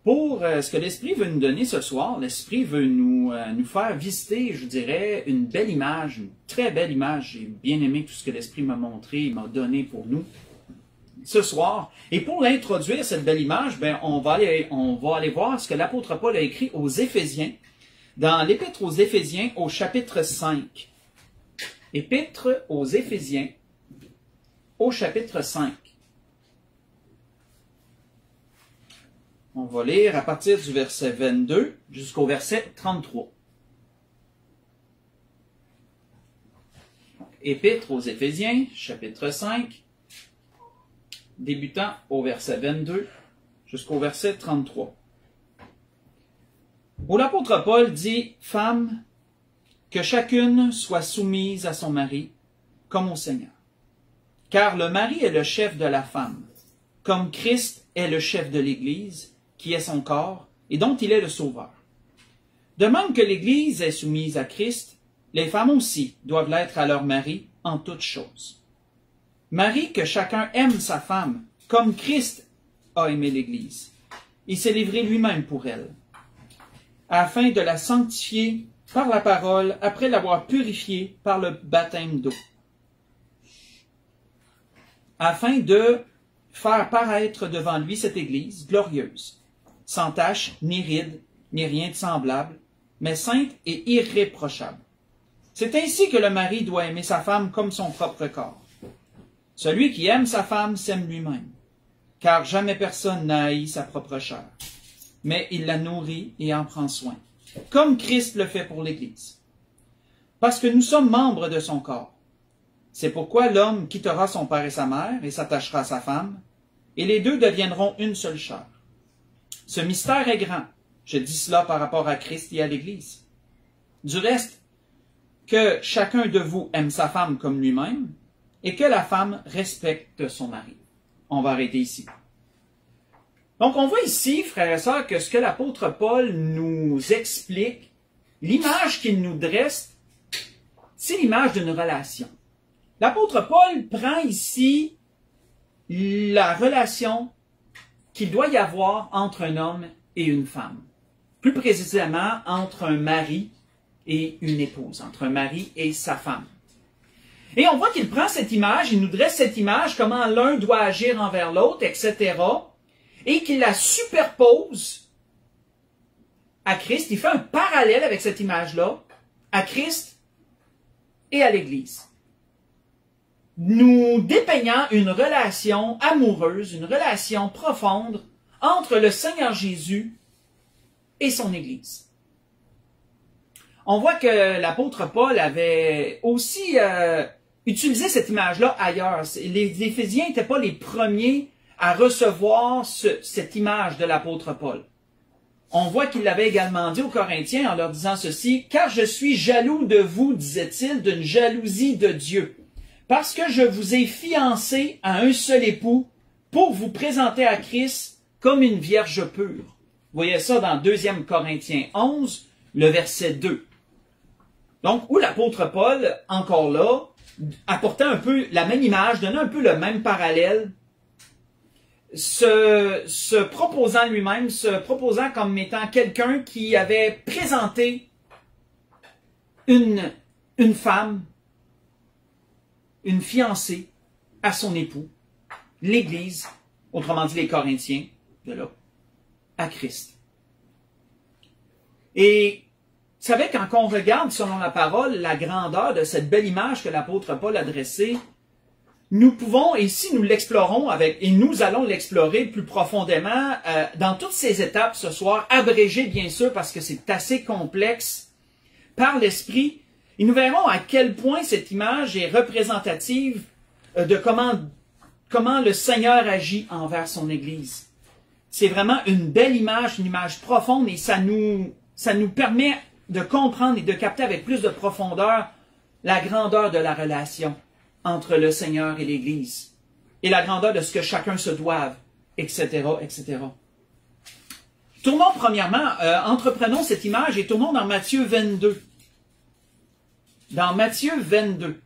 Pour ce que l'Esprit veut nous donner ce soir, l'Esprit veut nous faire visiter, je dirais, une belle image, une très belle image. J'ai bien aimé tout ce que l'Esprit m'a montré, m'a donné pour nous ce soir. Et pour l'introduire, cette belle image, on va aller voir ce que l'apôtre Paul a écrit aux Éphésiens, dans l'Épître aux Éphésiens au chapitre 5. Épître aux Éphésiens au chapitre 5. On va lire à partir du verset 22 jusqu'au verset 33. Épître aux Éphésiens, chapitre 5, débutant au verset 22 jusqu'au verset 33. Où l'apôtre Paul dit « Femmes, que chacune soit soumise à son mari, comme au Seigneur. Car le mari est le chef de la femme, comme Christ est le chef de l'Église, qui est son corps, et dont il est le sauveur. De même que l'Église est soumise à Christ, les femmes aussi doivent l'être à leur mari en toutes choses. Mari, que chacun aime sa femme, comme Christ a aimé l'Église. Il s'est livré lui-même pour elle, afin de la sanctifier par la parole, après l'avoir purifiée par le baptême d'eau, afin de faire paraître devant lui cette Église glorieuse, sans tache, ni ride, ni rien de semblable, mais sainte et irréprochable. C'est ainsi que le mari doit aimer sa femme comme son propre corps. Celui qui aime sa femme s'aime lui-même, car jamais personne n'a haï sa propre chair, mais il la nourrit et en prend soin, comme Christ le fait pour l'Église. Parce que nous sommes membres de son corps. C'est pourquoi l'homme quittera son père et sa mère et s'attachera à sa femme, et les deux deviendront une seule chair. Ce mystère est grand. Je dis cela par rapport à Christ et à l'Église. Du reste, que chacun de vous aime sa femme comme lui-même, et que la femme respecte son mari. On va arrêter ici. Donc, on voit ici, frères et sœurs, que ce que l'apôtre Paul nous explique, l'image qu'il nous dresse, c'est l'image d'une relation. L'apôtre Paul prend ici la relation qu'il doit y avoir entre un homme et une femme. Plus précisément, entre un mari et une épouse, entre un mari et sa femme. Et on voit qu'il prend cette image, il nous dresse cette image, comment l'un doit agir envers l'autre, etc., et qu'il la superpose à Christ. Il fait un parallèle avec cette image-là, à Christ et à l'Église, nous dépeignant une relation amoureuse, une relation profonde entre le Seigneur Jésus et son Église. On voit que l'apôtre Paul avait aussi utilisé cette image-là ailleurs. Les Éphésiens n'étaient pas les premiers à recevoir cette image de l'apôtre Paul. On voit qu'il l'avait également dit aux Corinthiens en leur disant ceci, « Car je suis jaloux de vous, disait-il, d'une jalousie de Dieu. Parce que je vous ai fiancé à un seul époux pour vous présenter à Christ comme une vierge pure. » Vous voyez ça dans 2 Corinthiens 11, le verset 2. Donc, où l'apôtre Paul, encore là, apportait un peu la même image, donnait un peu le même parallèle, se proposant lui-même, se proposant comme étant quelqu'un qui avait présenté une femme, une fiancée à son époux, l'Église, autrement dit les Corinthiens, de là, à Christ. Et vous savez, quand on regarde, selon la parole, la grandeur de cette belle image que l'apôtre Paul a dressée, nous pouvons, et si nous l'explorons et nous allons l'explorer plus profondément, dans toutes ces étapes ce soir, abrégées bien sûr, parce que c'est assez complexe, par l'Esprit, et nous verrons à quel point cette image est représentative de comment le Seigneur agit envers son Église. C'est vraiment une belle image, une image profonde, et ça nous permet de comprendre et de capter avec plus de profondeur la grandeur de la relation entre le Seigneur et l'Église, et la grandeur de ce que chacun se doive, etc., etc. Tournons premièrement, entreprenons cette image et tournons dans Matthieu 22. Dans Matthieu 22.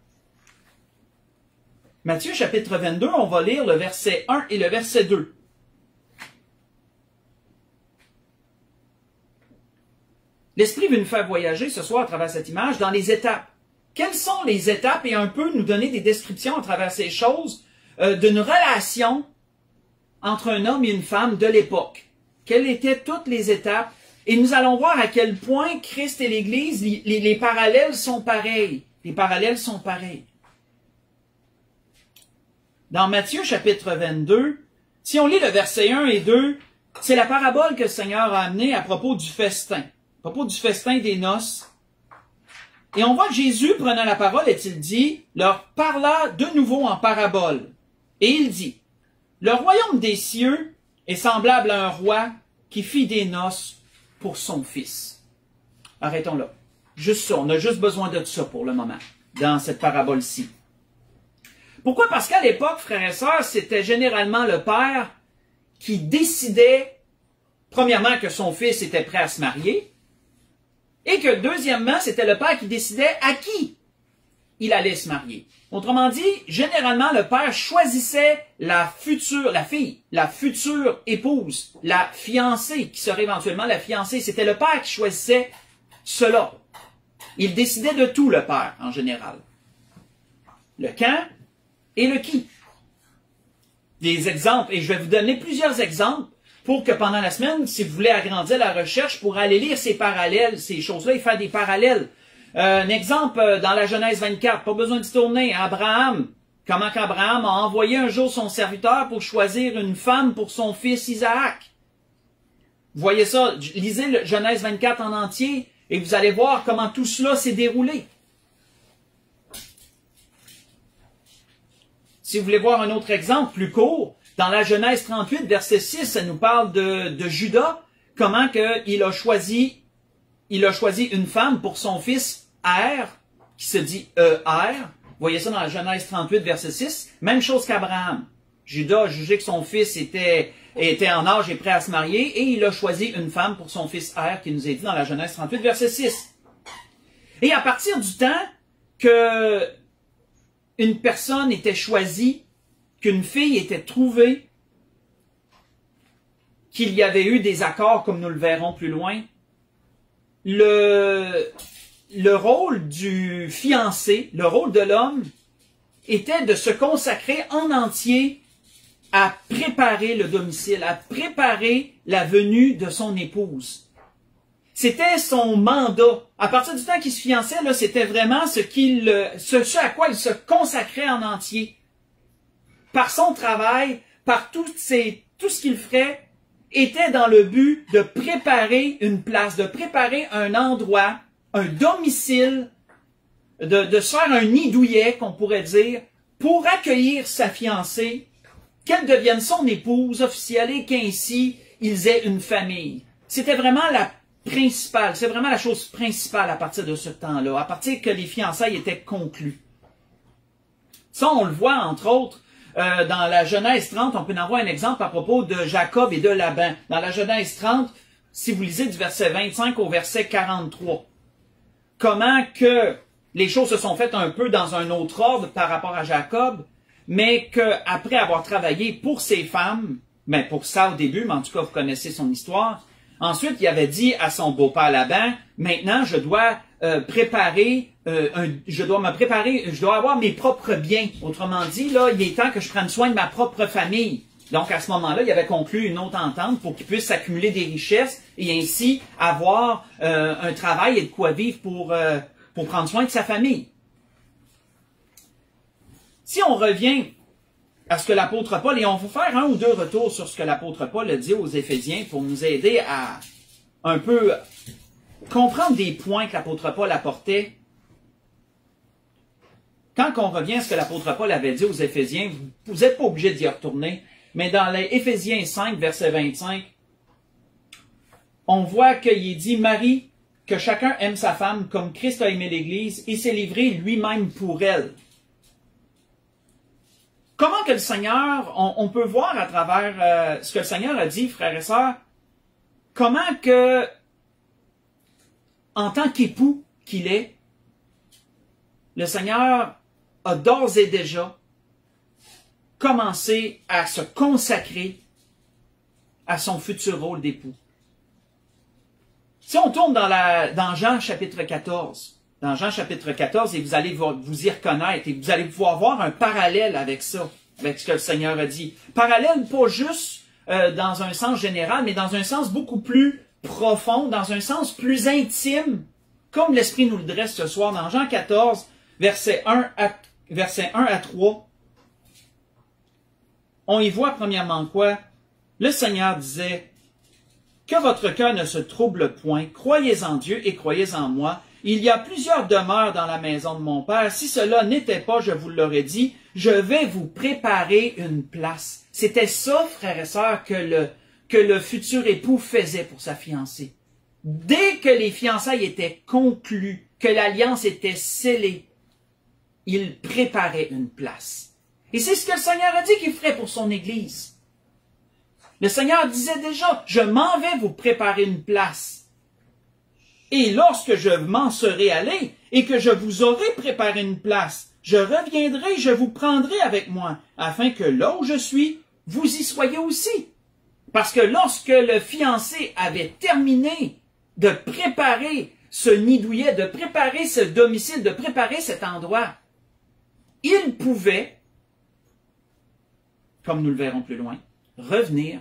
Matthieu chapitre 22, on va lire le verset 1 et le verset 2. L'Esprit veut nous faire voyager ce soir à travers cette image dans les étapes. Quelles sont les étapes et un peu nous donner des descriptions à travers ces choses d'une relation entre un homme et une femme de l'époque. Quelles étaient toutes les étapes? Et nous allons voir à quel point Christ et l'Église, les parallèles sont pareils. Les parallèles sont pareils. Dans Matthieu chapitre 22, si on lit le verset 1 et 2, c'est la parabole que le Seigneur a amenée à propos du festin. À propos du festin des noces. Et on voit que Jésus, prenant la parole, est-il dit, leur parla de nouveau en parabole. Et il dit, le royaume des cieux est semblable à un roi qui fit des noces pour son fils. Arrêtons là. Juste ça. On a juste besoin de ça pour le moment, dans cette parabole-ci. Pourquoi? Parce qu'à l'époque, frères et sœurs, c'était généralement le père qui décidait, premièrement, que son fils était prêt à se marier, et que, deuxièmement, c'était le père qui décidait à qui il allait se marier. Autrement dit, généralement, le père choisissait la future épouse, la fiancée, qui serait éventuellement la fiancée. C'était le père qui choisissait cela. Il décidait de tout, le père, en général. Le quand et le qui. Des exemples, et je vais vous donner plusieurs exemples pour que pendant la semaine, si vous voulez agrandir la recherche, pour aller lire ces parallèles, ces choses-là, et faire des parallèles. Un exemple dans la Genèse 24, pas besoin d'y tourner, Abraham, comment qu'Abraham a envoyé un jour son serviteur pour choisir une femme pour son fils Isaac. Vous voyez ça, lisez le Genèse 24 en entier, et vous allez voir comment tout cela s'est déroulé. Si vous voulez voir un autre exemple plus court, dans la Genèse 38, verset 6, ça nous parle de Judas, comment qu'il a choisi une femme pour son fils Er, qui se dit Er. Vous voyez ça dans la Genèse 38, verset 6. Même chose qu'Abraham. Judas a jugé que son fils était en âge et prêt à se marier, et il a choisi une femme pour son fils Er, qui nous est dit dans la Genèse 38, verset 6. Et à partir du temps que une personne était choisie, qu'une fille était trouvée, qu'il y avait eu des accords, comme nous le verrons plus loin, le rôle du fiancé, le rôle de l'homme, était de se consacrer en entier à préparer le domicile, à préparer la venue de son épouse. C'était son mandat. À partir du temps qu'il se fiançait, là, c'était vraiment ce à quoi il se consacrait en entier. Par son travail, par tout ce qu'il ferait, était dans le but de préparer une place, de préparer un endroit, un domicile, de se faire un nid douillet, qu'on pourrait dire, pour accueillir sa fiancée, qu'elle devienne son épouse officielle et qu'ainsi ils aient une famille. C'était vraiment la principale, c'est vraiment la chose principale à partir de ce temps-là, à partir que les fiançailles étaient conclues. Ça, on le voit, entre autres, dans la Genèse 30, on peut en avoir un exemple à propos de Jacob et de Laban. Dans la Genèse 30, si vous lisez du verset 25 au verset 43, comment que les choses se sont faites un peu dans un autre ordre par rapport à Jacob, mais qu'après avoir travaillé pour ses femmes, mais pour ça au début, mais en tout cas vous connaissez son histoire, ensuite il avait dit à son beau-père Laban, maintenant je dois je dois avoir mes propres biens. Autrement dit, là, il est temps que je prenne soin de ma propre famille. Donc, à ce moment-là, il avait conclu une autre entente pour qu'il puisse accumuler des richesses et ainsi avoir un travail et de quoi vivre pour prendre soin de sa famille. Si on revient à ce que l'apôtre Paul, et on va faire un ou deux retours sur ce que l'apôtre Paul a dit aux Éphésiens pour nous aider à un peu comprendre des points que l'apôtre Paul apportait. Quand on revient à ce que l'apôtre Paul avait dit aux Éphésiens, vous n'êtes pas obligé d'y retourner, mais dans les Éphésiens 5, verset 25, on voit qu'il est dit, Marie, que chacun aime sa femme comme Christ a aimé l'Église et s'est livré lui-même pour elle. Comment que le Seigneur, on peut voir à travers ce que le Seigneur a dit, frères et sœurs, comment que, en tant qu'époux qu'il est, le Seigneur a d'ores et déjà commencé à se consacrer à son futur rôle d'époux. Si on tourne dans Jean chapitre 14, dans Jean chapitre 14, et vous allez vous y reconnaître, et vous allez pouvoir voir un parallèle avec ça, avec ce que le Seigneur a dit. Parallèle pas juste dans un sens général, mais dans un sens beaucoup plus profond, dans un sens plus intime, comme l'Esprit nous le dresse ce soir dans Jean 14, versets 1 à 3. On y voit premièrement quoi? Le Seigneur disait, « Que votre cœur ne se trouble point, croyez en Dieu et croyez en moi. Il y a plusieurs demeures dans la maison de mon Père. Si cela n'était pas, je vous l'aurais dit, je vais vous préparer une place. » C'était ça, frères et sœurs, que le futur époux faisait pour sa fiancée. Dès que les fiançailles étaient conclues, que l'alliance était scellée, il préparait une place. Et c'est ce que le Seigneur a dit qu'il ferait pour son Église. Le Seigneur disait déjà, « Je m'en vais vous préparer une place. Et lorsque je m'en serai allé et que je vous aurai préparé une place, je reviendrai, je vous prendrai avec moi, afin que là où je suis, vous y soyez aussi. » Parce que lorsque le fiancé avait terminé de préparer ce nid douillet, de préparer ce domicile, de préparer cet endroit, il pouvait, comme nous le verrons plus loin, revenir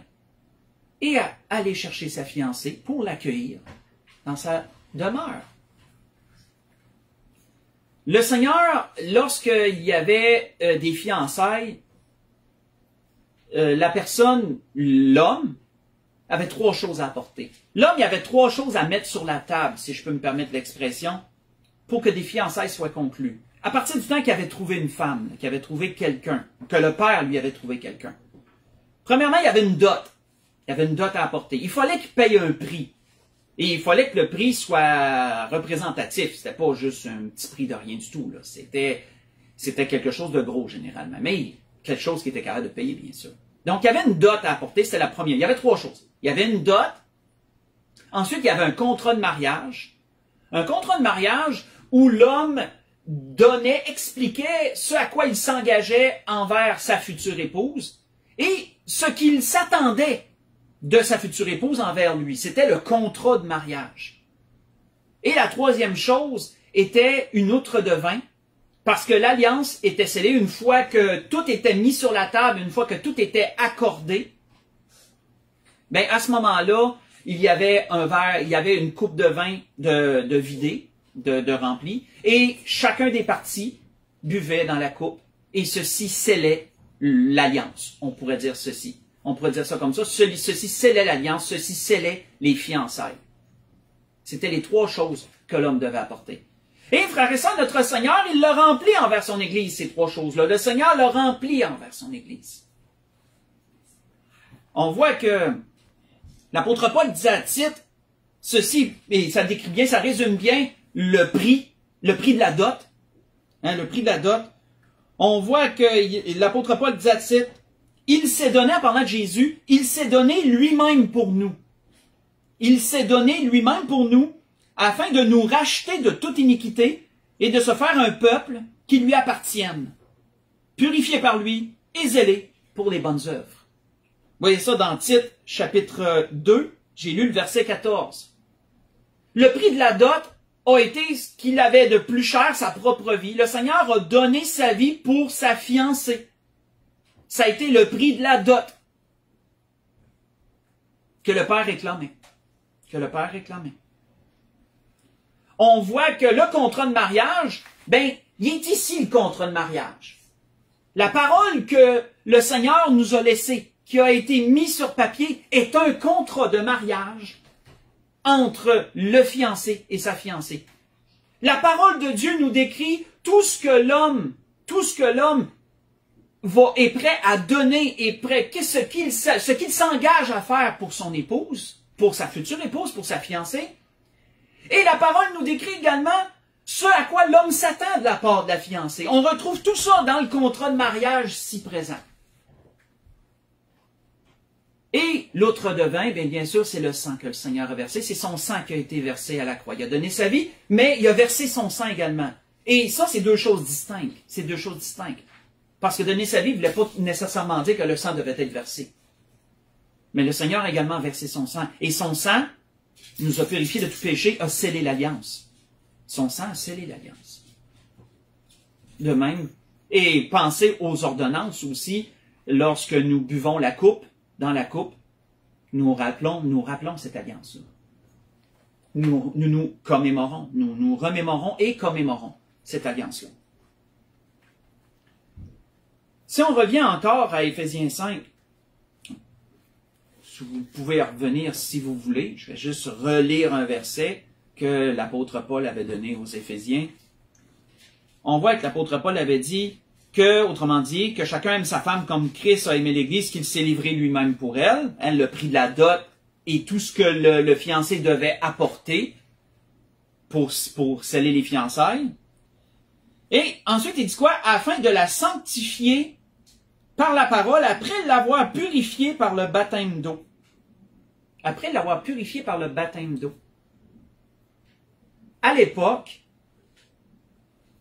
et aller chercher sa fiancée pour l'accueillir dans sa demeure. Le Seigneur, lorsqu'il y avait des fiançailles, la personne, l'homme, avait trois choses à apporter. L'homme, il avait trois choses à mettre sur la table, si je peux me permettre l'expression, pour que des fiançailles soient conclues. À partir du temps qu'il avait trouvé une femme, qu'il avait trouvé quelqu'un, que le père lui avait trouvé quelqu'un. Premièrement, il y avait une dot. Il y avait une dot à apporter. Il fallait qu'il paye un prix. Et il fallait que le prix soit représentatif. C'était pas juste un petit prix de rien du tout, là. C'était quelque chose de gros, généralement. Mais quelque chose qui était capable de payer, bien sûr. Donc, il y avait une dot à apporter, c'était la première. Il y avait trois choses. Il y avait une dot. Ensuite, il y avait un contrat de mariage. Un contrat de mariage où l'homme donnait, expliquait ce à quoi il s'engageait envers sa future épouse et ce qu'il s'attendait de sa future épouse envers lui. C'était le contrat de mariage. Et la troisième chose était une outre de vin, parce que l'alliance était scellée une fois que tout était mis sur la table, une fois que tout était accordé. Ben, à ce moment-là, il y avait un verre, il y avait une coupe de vin de vidé, de rempli, et chacun des parties buvait dans la coupe, et ceci scellait l'alliance. On pourrait dire ceci. On pourrait dire ça comme ça. Ceci scellait l'alliance, ceci scellait les fiançailles. C'était les trois choses que l'homme devait apporter. Et frères et sœurs, notre Seigneur, il l'a rempli envers son Église, ces trois choses-là. Le Seigneur l'a rempli envers son Église. On voit que l'apôtre Paul disait à Tite, ceci, et ça décrit bien, ça résume bien le prix de la dot. Hein, le prix de la dot. On voit que l'apôtre Paul disait à Tite, il s'est donné, en parlant de Jésus, il s'est donné lui-même pour nous. Il s'est donné lui-même pour nous, afin de nous racheter de toute iniquité et de se faire un peuple qui lui appartienne, purifié par lui et zélé pour les bonnes œuvres. Vous voyez ça dans Tite, chapitre 2, j'ai lu le verset 14. Le prix de la dot a été ce qu'il avait de plus cher, sa propre vie. Le Seigneur a donné sa vie pour sa fiancée. Ça a été le prix de la dot que le Père réclamait. Que le Père réclamait. On voit que le contrat de mariage, ben, il est ici le contrat de mariage. La parole que le Seigneur nous a laissée, qui a été mise sur papier, est un contrat de mariage entre le fiancé et sa fiancée. La parole de Dieu nous décrit tout ce que l'homme est prêt à donner, ce qu'il s'engage à faire pour son épouse, pour sa future épouse, pour sa fiancée. Et la parole nous décrit également ce à quoi l'homme s'attend de la part de la fiancée. On retrouve tout ça dans le contrat de mariage si présent. Et l'outre de vin, bien sûr, c'est le sang que le Seigneur a versé. C'est son sang qui a été versé à la croix. Il a donné sa vie, mais il a versé son sang également. Et ça, c'est deux choses distinctes. C'est deux choses distinctes. Parce que donner sa vie ne voulait pas nécessairement dire que le sang devait être versé. Mais le Seigneur a également versé son sang. Et son sang nous a purifiés de tout péché, a scellé l'alliance. Son sang a scellé l'alliance. De même, et pensez aux ordonnances aussi, lorsque nous buvons la coupe, dans la coupe, nous rappelons cette alliance-là. Nous commémorons, nous remémorons et commémorons cette alliance-là. Si on revient encore à Éphésiens 5, vous pouvez revenir si vous voulez, je vais juste relire un verset que l'apôtre Paul avait donné aux Éphésiens. On voit que l'apôtre Paul avait dit que, autrement dit, que chacun aime sa femme comme Christ a aimé l'Église, qu'il s'est livré lui-même pour elle, le prix de la dot et tout ce que le fiancé devait apporter pour sceller les fiançailles. Et ensuite, il dit quoi? Afin de la sanctifier par la parole, après l'avoir purifiée par le baptême d'eau. Après l'avoir purifiée par le baptême d'eau. À l'époque,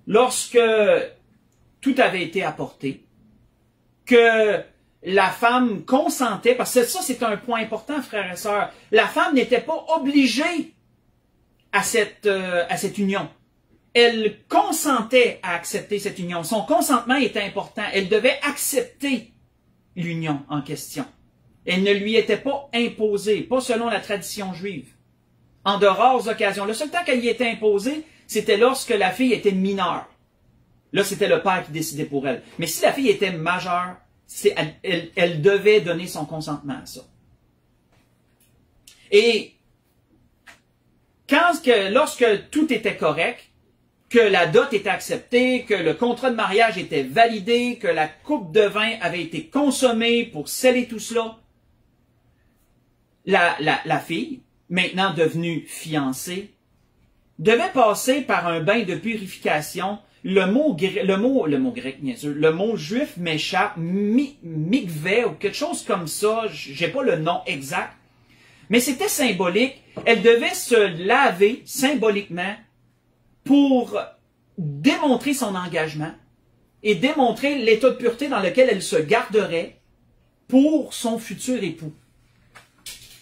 lorsque tout avait été apporté, que la femme consentait, parce que ça c'est un point important, frères et sœurs, la femme n'était pas obligée à cette union. Elle consentait à accepter cette union. Son consentement était important. Elle devait accepter l'union en question. Elle ne lui était pas imposée, pas selon la tradition juive. En de rares occasions. Le seul temps qu'elle y était imposée, c'était lorsque la fille était mineure. Là, c'était le père qui décidait pour elle. Mais si la fille était majeure, elle devait donner son consentement à ça. Et lorsque tout était correct, que la dot était acceptée, que le contrat de mariage était validé, que la coupe de vin avait été consommée pour sceller tout cela, la fille, maintenant devenue fiancée, devait passer par un bain de purification. Le mot grec, bien sûr, le mot juif m'échappe, mikveh ou quelque chose comme ça, j'ai pas le nom exact, mais c'était symbolique. Elle devait se laver symboliquement pour démontrer son engagement et démontrer l'état de pureté dans lequel elle se garderait pour son futur époux.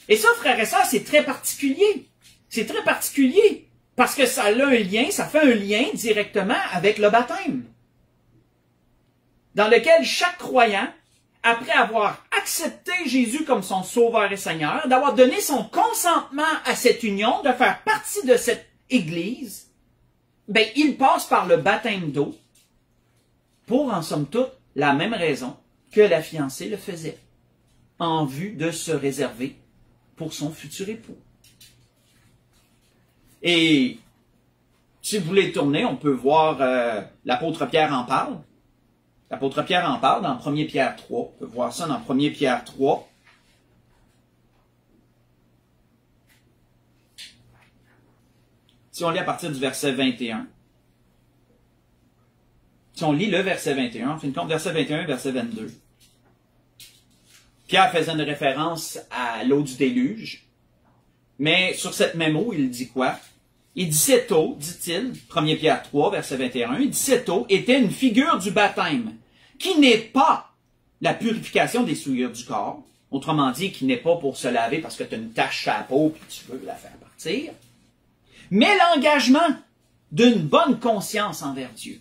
Et ça, frères et sœurs, c'est très particulier. C'est très particulier parce que ça a un lien, ça fait un lien directement avec le baptême, dans lequel chaque croyant, après avoir accepté Jésus comme son sauveur et Seigneur, d'avoir donné son consentement à cette union, de faire partie de cette Église, ben, il passe par le baptême d'eau pour, en somme toute, la même raison que la fiancée le faisait, en vue de se réserver pour son futur époux. Et si vous voulez tourner, on peut voir l'apôtre Pierre en parle. L'apôtre Pierre en parle dans 1 Pierre 3. On peut voir ça dans 1 Pierre 3. Si on lit à partir du verset 21, si on lit le verset 21, on fait une compte, verset 21, verset 22. Pierre faisait une référence à l'eau du déluge, mais sur cette même eau, il dit quoi? Il dit cette eau, dit-il, 1 Pierre 3, verset 21, il dit cette eau était une figure du baptême, qui n'est pas la purification des souillures du corps, autrement dit, qui n'est pas pour se laver parce que tu as une tache à la peau et tu veux la faire partir, mais l'engagement d'une bonne conscience envers Dieu.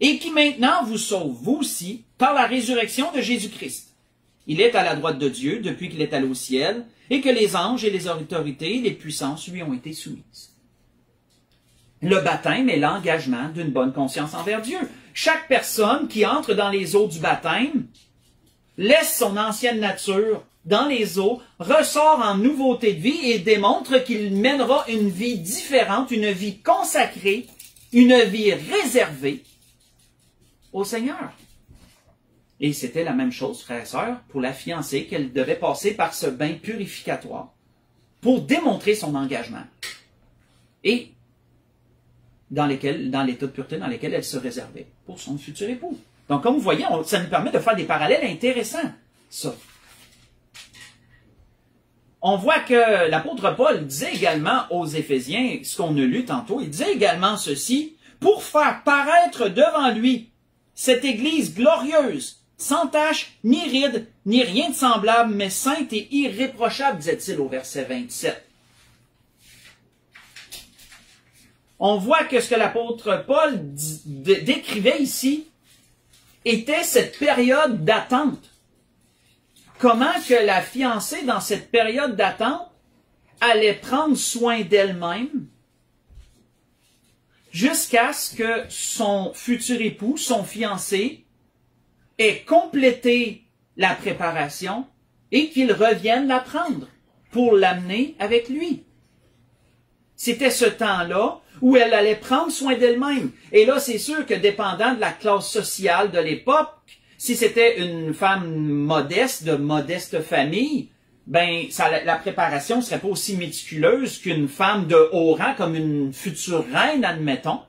Et qui maintenant vous sauve, vous aussi, par la résurrection de Jésus-Christ. Il est à la droite de Dieu depuis qu'il est allé au ciel, et que les anges et les autorités et les puissances lui ont été soumises. Le baptême est l'engagement d'une bonne conscience envers Dieu. Chaque personne qui entre dans les eaux du baptême laisse son ancienne nature dans les eaux, ressort en nouveauté de vie et démontre qu'il mènera une vie différente, une vie consacrée, une vie réservée au Seigneur. Et c'était la même chose, frères et sœurs, pour la fiancée, qu'elle devait passer par ce bain purificatoire pour démontrer son engagement et dans l'état de pureté dans lequel elle se réservait pour son futur époux. Donc, comme vous voyez, ça nous permet de faire des parallèles intéressants, ça. On voit que l'apôtre Paul disait également aux Éphésiens, ce qu'on a lu tantôt, il disait également ceci, pour faire paraître devant lui cette Église glorieuse, sans tache, ni ride, ni rien de semblable, mais sainte et irréprochable, disait-il au verset 27. on voit que ce que l'apôtre Paul décrivait ici était cette période d'attente. Comment que la fiancée, dans cette période d'attente, allait prendre soin d'elle-même jusqu'à ce que son futur époux, son fiancé, ait complété la préparation et qu'il revienne la prendre pour l'amener avec lui. C'était ce temps-là où elle allait prendre soin d'elle-même. Et là, c'est sûr que dépendant de la classe sociale de l'époque, si c'était une femme modeste, de modeste famille, ben la préparation serait pas aussi méticuleuse qu'une femme de haut rang, comme une future reine, admettons,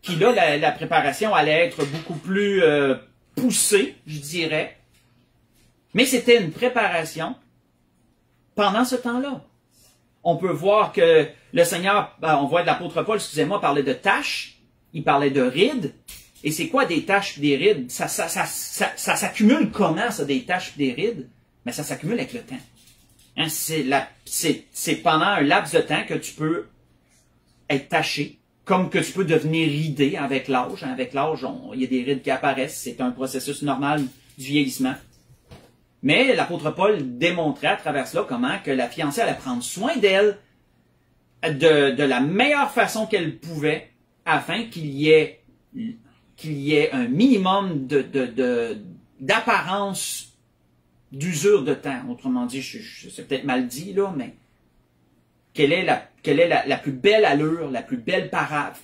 qui là, la préparation allait être beaucoup plus poussée, je dirais. Mais c'était une préparation pendant ce temps-là. On peut voir que le Seigneur, on voit l'apôtre Paul, excusez-moi, parlait de taches, il parlait de rides. Et c'est quoi des taches et des rides? Ça s'accumule comment, ça, des taches et des rides? Mais ça s'accumule avec le temps. Hein, c'est pendant un laps de temps que tu peux être taché, comme que tu peux devenir ridé avec l'âge. Hein, avec l'âge, il y a des rides qui apparaissent. C'est un processus normal du vieillissement. Mais l'apôtre Paul démontrait à travers cela comment que la fiancée allait prendre soin d'elle de la meilleure façon qu'elle pouvait afin qu'il y ait un minimum d'apparence d'usure de temps. Autrement dit, c'est peut-être mal dit, là, mais quelle est la plus belle allure, la plus belle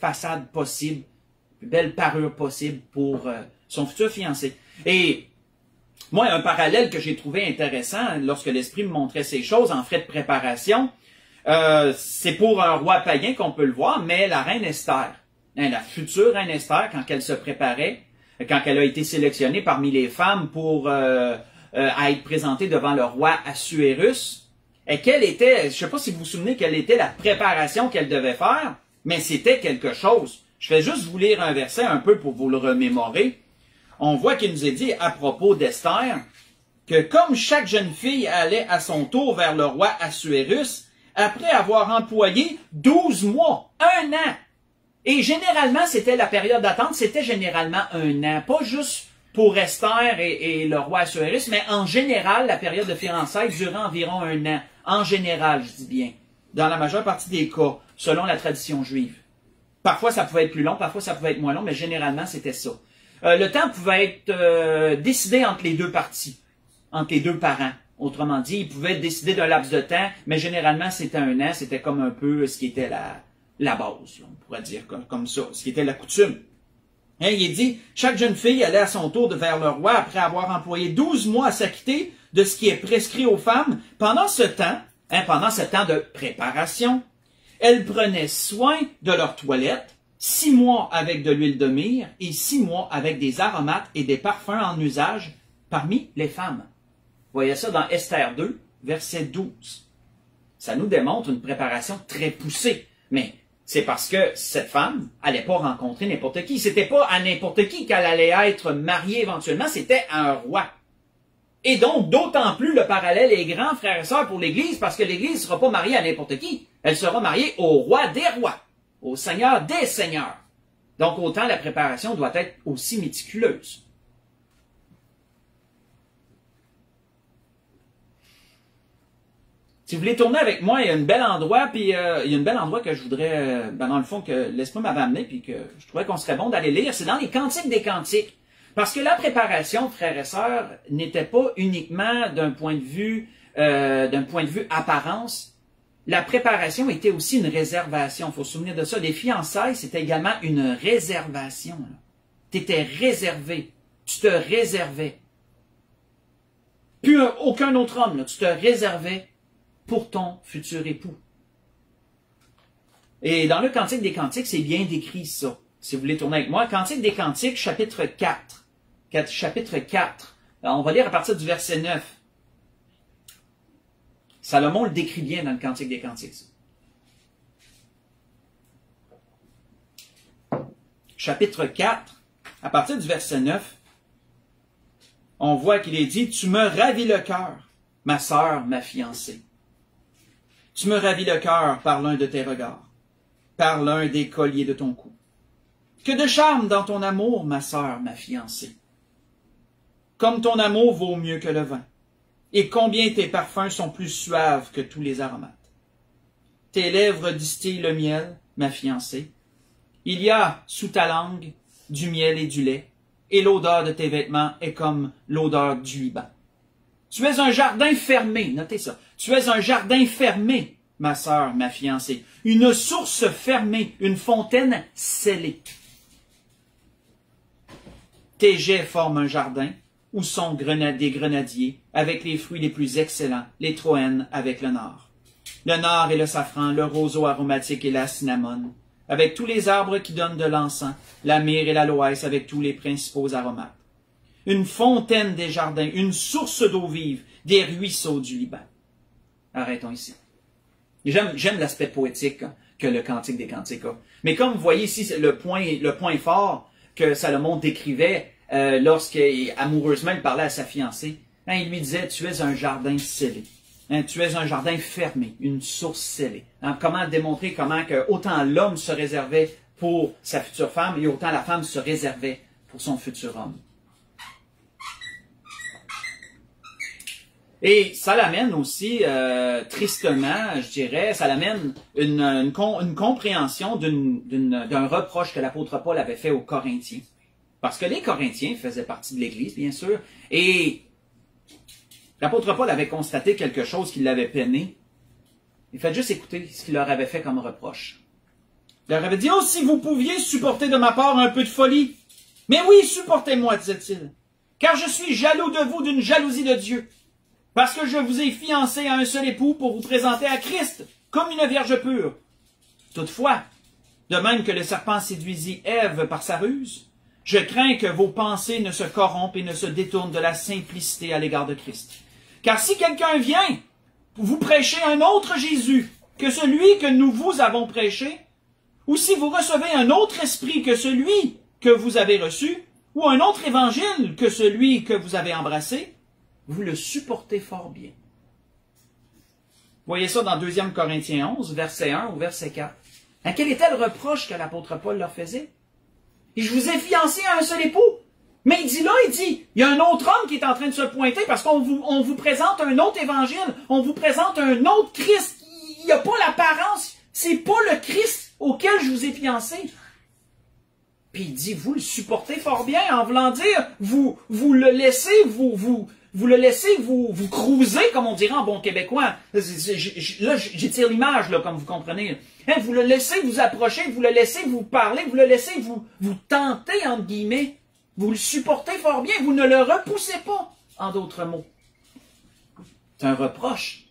façade possible, la plus belle parure possible pour son futur fiancé. Et moi, un parallèle que j'ai trouvé intéressant lorsque l'Esprit me montrait ces choses en frais de préparation, c'est pour un roi païen qu'on peut le voir, mais la reine Esther, hein, la future reine Esther, quand elle se préparait, quand elle a été sélectionnée parmi les femmes pour à être présentée devant le roi Assuérus, et quelle était, je ne sais pas si vous vous souvenez quelle était la préparation qu'elle devait faire, mais c'était quelque chose. Je vais juste vous lire un verset un peu pour vous le remémorer. On voit qu'il nous est dit à propos d'Esther que comme chaque jeune fille allait à son tour vers le roi Assuérus, après avoir employé 12 mois, 1 an, et généralement c'était la période d'attente, c'était généralement 1 an, pas juste pour Esther et le roi Assuérus, mais en général, la période de fiançailles durait environ 1 an, en général, je dis bien, dans la majeure partie des cas, selon la tradition juive. Parfois ça pouvait être plus long, parfois ça pouvait être moins long, mais généralement c'était ça. Le temps pouvait être décidé entre les deux parties, entre les deux parents. Autrement dit, ils pouvaient décider d'un laps de temps, mais généralement, c'était 1 an, c'était comme un peu ce qui était la base, on pourrait dire comme ça, ce qui était la coutume. Hein, il est dit, chaque jeune fille allait à son tour vers le roi après avoir employé 12 mois à s'acquitter de ce qui est prescrit aux femmes. Pendant ce temps de préparation, elles prenaient soin de leur toilette, 6 mois avec de l'huile de myrrhe et 6 mois avec des aromates et des parfums en usage parmi les femmes. Vous voyez ça dans Esther 2, verset 12. Ça nous démontre une préparation très poussée. Mais c'est parce que cette femme n'allait pas rencontrer n'importe qui. C'était pas à n'importe qui qu'elle allait être mariée éventuellement, c'était à un roi. Et donc, d'autant plus le parallèle est grand, frères et sœurs, pour l'Église, parce que l'Église ne sera pas mariée à n'importe qui. Elle sera mariée au roi des rois, au Seigneur des seigneurs. Donc, autant la préparation doit être aussi méticuleuse. Si vous voulez tourner avec moi, il y a un bel endroit, puis il y a un bel endroit que je voudrais, dans le fond, que l'Esprit m'avait amené, puis que je trouvais qu'on serait bon d'aller lire, c'est dans les Cantiques des Cantiques. Parce que la préparation, frères et sœurs, n'était pas uniquement d'un point de vue apparence. La préparation était aussi une réservation. Il faut se souvenir de ça. Les fiançailles, c'était également une réservation. Tu étais réservé. Tu te réservais. Plus aucun autre homme, là, tu te réservais pour ton futur époux. Et dans le Cantique des Cantiques, c'est bien décrit ça. Si vous voulez tourner avec moi, Cantique des Cantiques, chapitre 4. Chapitre 4. Alors, on va lire à partir du verset 9. Salomon le décrit bien dans le Cantique des Cantiques. Chapitre 4, à partir du verset 9, on voit qu'il est dit « Tu me ravis le cœur, ma sœur, ma fiancée. Tu me ravis le cœur par l'un de tes regards. par l'un des colliers de ton cou. Que de charme dans ton amour, ma sœur, ma fiancée. Comme ton amour vaut mieux que le vin, et combien tes parfums sont plus suaves que tous les aromates. Tes lèvres distillent le miel, ma fiancée. Il y a sous ta langue du miel et du lait, et l'odeur de tes vêtements est comme l'odeur du Liban. Tu es un jardin fermé, notez ça. Tu es un jardin fermé, ma sœur, ma fiancée. Une source fermée, une fontaine scellée. Tes jets forment un jardin, où sont des grenadiers, avec les fruits les plus excellents, les troènes avec le nard. Le nard et le safran, le roseau aromatique et la cinnamone, avec tous les arbres qui donnent de l'encens, la myrrhe et l'aloès avec tous les principaux aromates. Une fontaine des jardins, une source d'eau vive, des ruisseaux du Liban. Arrêtons ici. J'aime l'aspect poétique que le Cantique des Cantiques a. Mais comme vous voyez ici, le point fort que Salomon décrivait lorsqu'amoureusement il parlait à sa fiancée, il lui disait, tu es un jardin scellé. Tu es un jardin fermé, une source scellée. Comment démontrer comment que autant l'homme se réservait pour sa future femme et autant la femme se réservait pour son futur homme. Et ça l'amène aussi, tristement, je dirais, ça l'amène une compréhension d'un reproche que l'apôtre Paul avait fait aux Corinthiens. Parce que les Corinthiens faisaient partie de l'Église, bien sûr, et l'apôtre Paul avait constaté quelque chose qui l'avait peiné. Il fait juste écouter ce qu'il leur avait fait comme reproche. Il leur avait dit, « Oh, si vous pouviez supporter de ma part un peu de folie. Mais oui, supportez-moi, disait-il, car je suis jaloux de vous d'une jalousie de Dieu. Parce que je vous ai fiancé à un seul époux pour vous présenter à Christ, comme une vierge pure. Toutefois, de même que le serpent séduisit Ève par sa ruse, je crains que vos pensées ne se corrompent et ne se détournent de la simplicité à l'égard de Christ. Car si quelqu'un vient vous prêcher un autre Jésus que celui que nous vous avons prêché, ou si vous recevez un autre esprit que celui que vous avez reçu, ou un autre évangile que celui que vous avez embrassé, vous le supportez fort bien. » Vous voyez ça dans 2 Corinthiens 11, verset 1 ou verset 4. Quel était le reproche que l'apôtre Paul leur faisait? Et je vous ai fiancé à un seul époux. Mais il dit, il y a un autre homme qui est en train de se pointer parce qu'on vous présente un autre évangile, on vous présente un autre Christ. Il n'y a pas l'apparence, c'est pas le Christ auquel je vous ai fiancé. Puis il dit, vous le supportez fort bien, en voulant dire, vous le laissez, vous le laissez vous cruiser, comme on dirait en bon québécois. Là, j'étire l'image, là, comme vous comprenez. Vous le laissez vous approcher, vous le laissez vous parler, vous le laissez vous tenter, entre guillemets. Vous le supportez fort bien, vous ne le repoussez pas, en d'autres mots. C'est un reproche.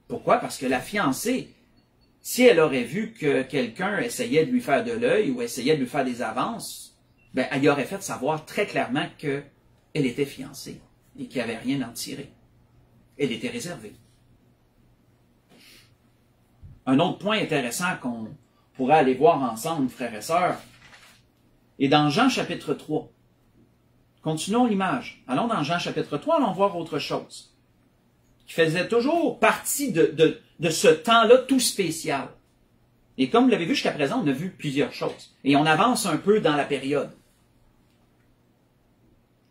Pourquoi? Parce que la fiancée, si elle aurait vu que quelqu'un essayait de lui faire de l'œil ou essayait de lui faire des avances, elle lui aurait fait savoir très clairement qu'elle était fiancée et qu'il n'y avait rien à en tirer. Elle était réservée. Un autre point intéressant qu'on pourrait aller voir ensemble, frères et sœurs, est dans Jean chapitre 3. Continuons l'image. Allons dans Jean chapitre 3, allons voir autre chose, qui faisait toujours partie de ce temps-là tout spécial. Et comme vous l'avez vu jusqu'à présent, on a vu plusieurs choses. Et on avance un peu dans la période.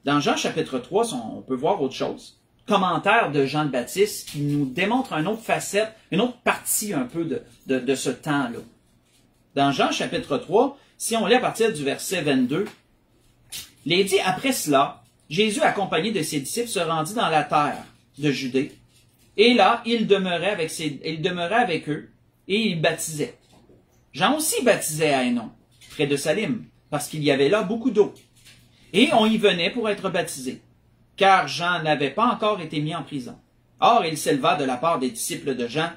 Dans Jean chapitre 3, on peut voir autre chose. Commentaire de Jean le Baptiste qui nous démontre une autre facette, une autre partie un peu de ce temps-là. Dans Jean chapitre 3, si on lit à partir du verset 22, il est dit, après cela, Jésus, accompagné de ses disciples, se rendit dans la terre de Judée, et là, il demeurait avec eux, et il baptisait. Jean aussi baptisait à Hénon, près de Salim, parce qu'il y avait là beaucoup d'eau. Et on y venait pour être baptisé, car Jean n'avait pas encore été mis en prison. Or, il s'éleva de la part des disciples de Jean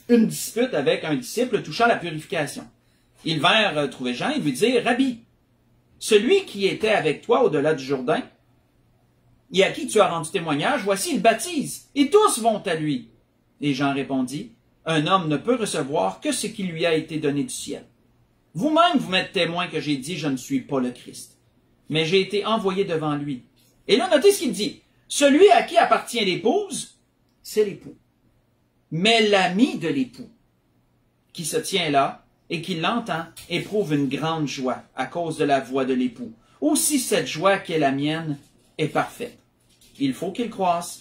une dispute avec un disciple touchant la purification. Ils vinrent trouver Jean et lui dirent, « Rabbi, celui qui était avec toi au-delà du Jourdain, et à qui tu as rendu témoignage, voici, il baptise, et tous vont à lui. » Et Jean répondit, « Un homme ne peut recevoir que ce qui lui a été donné du ciel. Vous-même, vous m'êtes témoin que j'ai dit, je ne suis pas le Christ, mais j'ai été envoyé devant lui. » Et là, notez ce qu'il dit, « Celui à qui appartient l'épouse, c'est l'époux. Mais l'ami de l'époux, qui se tient là, et qui l'entend éprouve une grande joie à cause de la voix de l'époux. Aussi cette joie qui est la mienne est parfaite. Il faut qu'il croisse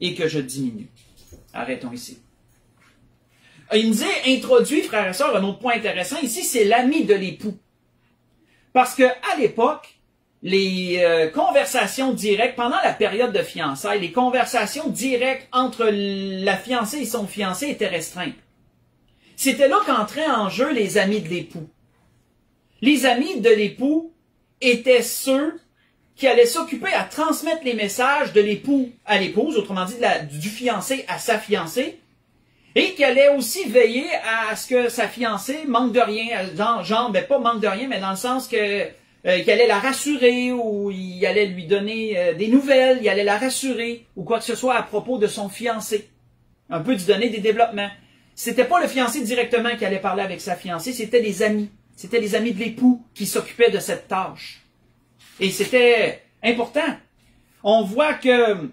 et que je diminue. Arrêtons ici. Il nous est introduit, frères et sœurs, un autre point intéressant ici, c'est l'ami de l'époux. Parce que à l'époque, les conversations directes, pendant la période de fiançailles, les conversations directes entre la fiancée et son fiancé étaient restreintes. C'était là qu'entraient en jeu les amis de l'époux. Les amis de l'époux étaient ceux qui allaient s'occuper à transmettre les messages de l'époux à l'épouse, autrement dit du fiancé à sa fiancée, et qui allaient aussi veiller à ce que sa fiancée manque de rien, pas manque de rien, mais dans le sens que qu'il allait la rassurer, ou il allait lui donner des nouvelles, il allait la rassurer, ou quoi que ce soit à propos de son fiancé. Un peu lui donner des développements. C'était pas le fiancé directement qui allait parler avec sa fiancée, c'était les amis. C'était les amis de l'époux qui s'occupaient de cette tâche. Et c'était important. On voit que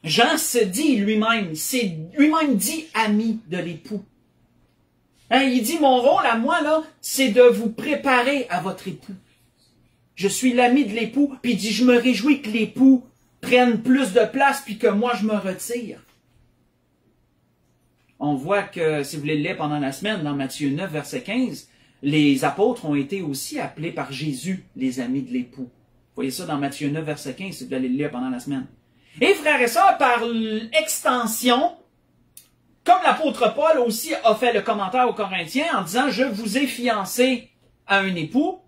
Jean se dit lui-même, c'est lui-même dit ami de l'époux. Hein, il dit, mon rôle à moi, là, c'est de vous préparer à votre époux. Je suis l'ami de l'époux, puis il dit, je me réjouis que l'époux prenne plus de place, puis que moi, je me retire. On voit que, si vous voulez le lire pendant la semaine, dans Matthieu 9, verset 15, les apôtres ont été aussi appelés par Jésus, les amis de l'époux. Vous voyez ça dans Matthieu 9, verset 15, si vous allez le lire pendant la semaine. Et frères et sœurs, par extension, comme l'apôtre Paul aussi a fait le commentaire aux Corinthiens en disant « Je vous ai fiancé à un époux »,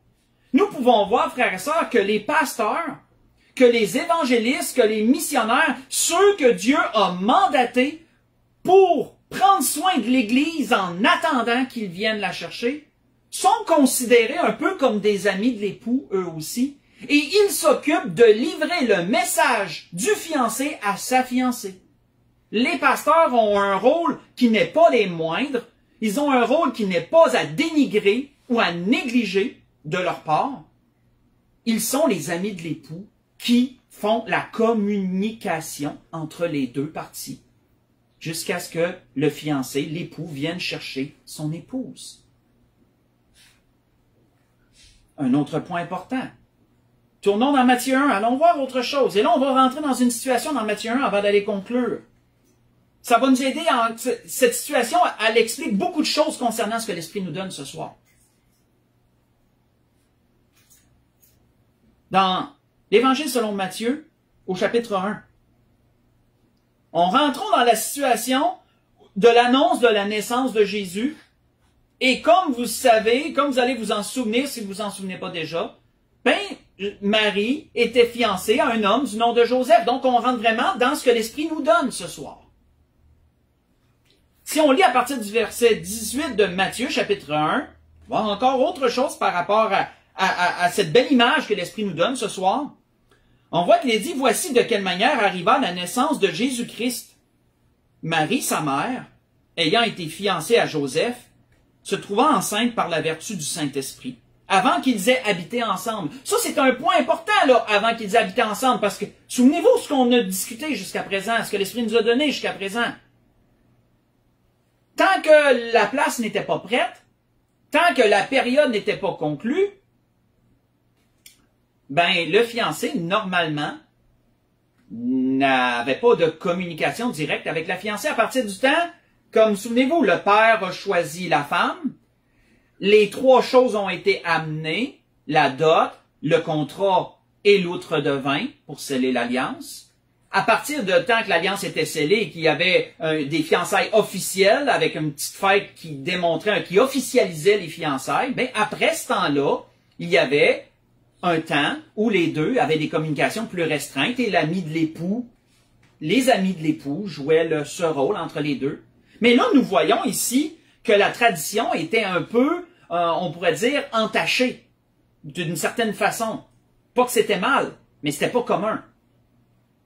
nous pouvons voir, frères et sœurs, que les pasteurs, que les évangélistes, que les missionnaires, ceux que Dieu a mandatés pour prendre soin de l'Église en attendant qu'ils viennent la chercher, sont considérés un peu comme des amis de l'époux, eux aussi, et ils s'occupent de livrer le message du fiancé à sa fiancée. Les pasteurs ont un rôle qui n'est pas les moindres, ils ont un rôle qui n'est pas à dénigrer ou à négliger de leur part. Ils sont les amis de l'époux qui font la communication entre les deux parties, jusqu'à ce que le fiancé, l'époux, vienne chercher son épouse. Un autre point important. Tournons dans Matthieu 1, allons voir autre chose. Et là, on va rentrer dans une situation dans Matthieu 1 avant d'aller conclure. Ça va nous aider, cette situation, elle explique beaucoup de choses concernant ce que l'Esprit nous donne ce soir. Dans l'Évangile selon Matthieu, au chapitre 1, on rentre dans la situation de l'annonce de la naissance de Jésus. Et comme vous savez, comme vous allez vous en souvenir, si vous vous en souvenez pas déjà, Marie était fiancée à un homme du nom de Joseph. Donc, on rentre vraiment dans ce que l'Esprit nous donne ce soir. Si on lit à partir du verset 18 de Matthieu, chapitre 1, on va voir encore autre chose par rapport à cette belle image que l'Esprit nous donne ce soir. On voit qu'il est dit, voici de quelle manière arriva la naissance de Jésus-Christ. Marie, sa mère, ayant été fiancée à Joseph, se trouvant enceinte par la vertu du Saint-Esprit, avant qu'ils aient habité ensemble. Ça, c'est un point important, là, avant qu'ils aient habité ensemble, parce que, souvenez-vous ce qu'on a discuté jusqu'à présent, ce que l'Esprit nous a donné jusqu'à présent. Tant que la place n'était pas prête, tant que la période n'était pas conclue, le fiancé, normalement, n'avait pas de communication directe avec la fiancée. À partir du temps, comme souvenez-vous, le père a choisi la femme, les trois choses ont été amenées, la dot, le contrat et l'outre de vin pour sceller l'alliance. À partir du temps que l'alliance était scellée et qu'il y avait des fiançailles officielles avec une petite fête qui démontrait, qui officialisait les fiançailles, après ce temps-là, il y avait un temps où les deux avaient des communications plus restreintes et l'ami de l'époux, les amis de l'époux jouaient ce rôle entre les deux. Mais là, nous voyons ici que la tradition était un peu, on pourrait dire, entachée, d'une certaine façon. Pas que c'était mal, mais c'était pas commun.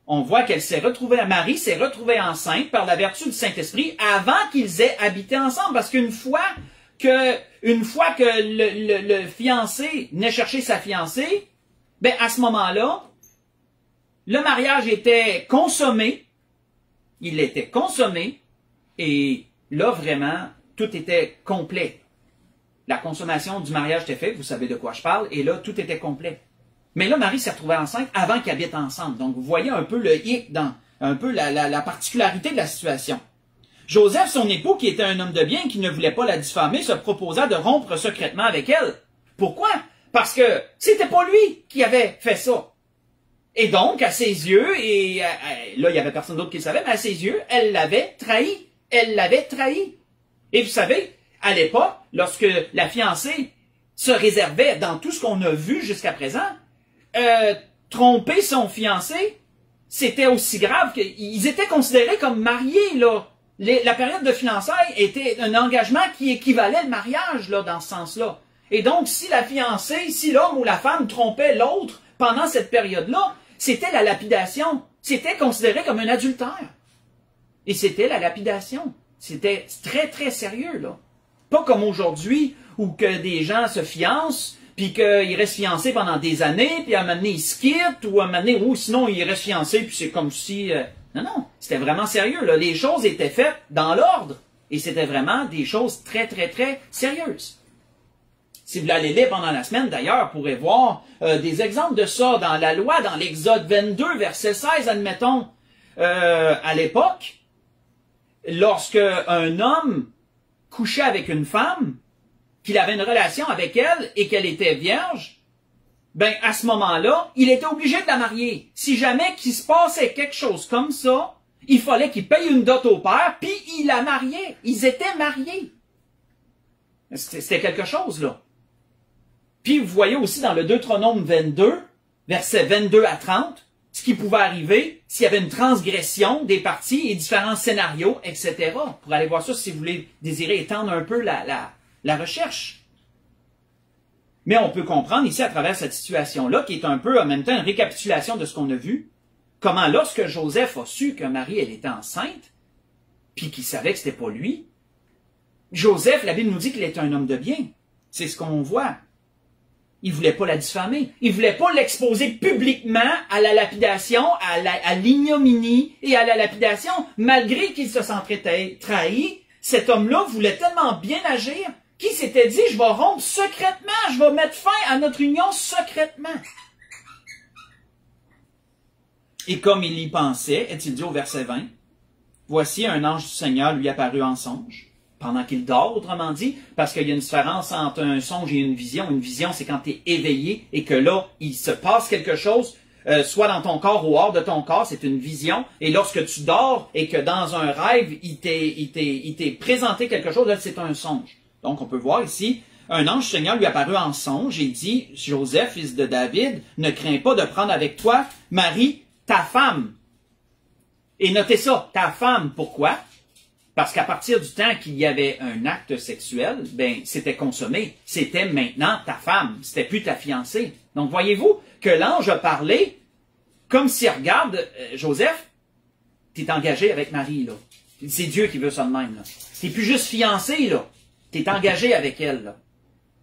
On voit qu'elle s'est retrouvée, Marie s'est retrouvée enceinte par la vertu du Saint-Esprit avant qu'ils aient habité ensemble. Parce qu'une fois que le fiancé venait chercher sa fiancée, à ce moment-là, le mariage était consommé. Il était consommé. Et là, vraiment, tout était complet. La consommation du mariage était faite, vous savez de quoi je parle, et là, tout était complet. Mais là, Marie s'est retrouvée enceinte avant qu'ils habitent ensemble. Donc, vous voyez un peu le hic dans un peu la particularité de la situation. Joseph, son époux, qui était un homme de bien, qui ne voulait pas la diffamer, se proposa de rompre secrètement avec elle. Pourquoi? Parce que c'était pas lui qui avait fait ça. Et donc, à ses yeux, et là, il y avait personne d'autre qui le savait, mais à ses yeux, elle l'avait trahi. Elle l'avait trahi. Et vous savez, à l'époque, lorsque la fiancée se réservait, dans tout ce qu'on a vu jusqu'à présent, tromper son fiancé, c'était aussi grave qu'ils étaient considérés comme mariés, là. La période de fiançailles était un engagement qui équivalait au mariage, là, dans ce sens-là. Et donc, si la fiancée, si l'homme ou la femme trompait l'autre pendant cette période-là, c'était la lapidation. C'était considéré comme un adultère. Et c'était la lapidation. C'était très, très sérieux, là. Pas comme aujourd'hui, où que des gens se fiancent, puis qu'ils restent fiancés pendant des années, puis à un moment donné, ils se quittent, ou à un moment donné, ou sinon, ils restent fiancés, puis c'est comme si... Non, non, c'était vraiment sérieux, là. Les choses étaient faites dans l'ordre, et c'était vraiment des choses très, très, très sérieuses. Si vous l'allez lire pendant la semaine, d'ailleurs, vous pourrez voir des exemples de ça dans la loi, dans l'Exode 22, verset 16, admettons. À l'époque, lorsque un homme couchait avec une femme, qu'il avait une relation avec elle et qu'elle était vierge, ben à ce moment-là, il était obligé de la marier. Si jamais qu'il se passait quelque chose comme ça, il fallait qu'il paye une dot au père, puis il la mariait. Ils étaient mariés. C'était quelque chose, là. Puis vous voyez aussi dans le Deutéronome 22, versets 22 à 30, ce qui pouvait arriver s'il y avait une transgression des parties et différents scénarios, etc. Pour aller voir ça si vous voulez désirer étendre un peu la recherche. Mais on peut comprendre ici à travers cette situation-là, qui est un peu en même temps une récapitulation de ce qu'on a vu, comment lorsque Joseph a su que Marie, elle était enceinte, puis qu'il savait que c'était pas lui, Joseph, la Bible nous dit qu'il était un homme de bien. C'est ce qu'on voit. Il voulait pas la diffamer. Il voulait pas l'exposer publiquement à la lapidation, à l'ignominie et à la lapidation, malgré qu'il se sentait trahi. Cet homme-là voulait tellement bien agir qu'il s'était dit, je vais rompre secrètement, je vais mettre fin à notre union secrètement. Et comme il y pensait, est-il dit au verset 20, voici un ange du Seigneur lui apparut en songe, pendant qu'il dort, autrement dit, parce qu'il y a une différence entre un songe et une vision. Une vision, c'est quand tu es éveillé et que là, il se passe quelque chose, soit dans ton corps ou hors de ton corps, c'est une vision. Et lorsque tu dors et que dans un rêve, il t'est présenté quelque chose, là, c'est un songe. Donc, on peut voir ici, un ange du Seigneur lui apparut en songe et dit, Joseph, fils de David, ne crains pas de prendre avec toi Marie, ta femme. Et notez ça, ta femme, pourquoi? Parce qu'à partir du temps qu'il y avait un acte sexuel, ben, c'était consommé. C'était maintenant ta femme. C'était plus ta fiancée. Donc, voyez-vous que l'ange a parlé comme si, regarde, Joseph, t'es engagé avec Marie, là. C'est Dieu qui veut ça de même, là. T'es plus juste fiancé, là. T'es engagé avec elle, là.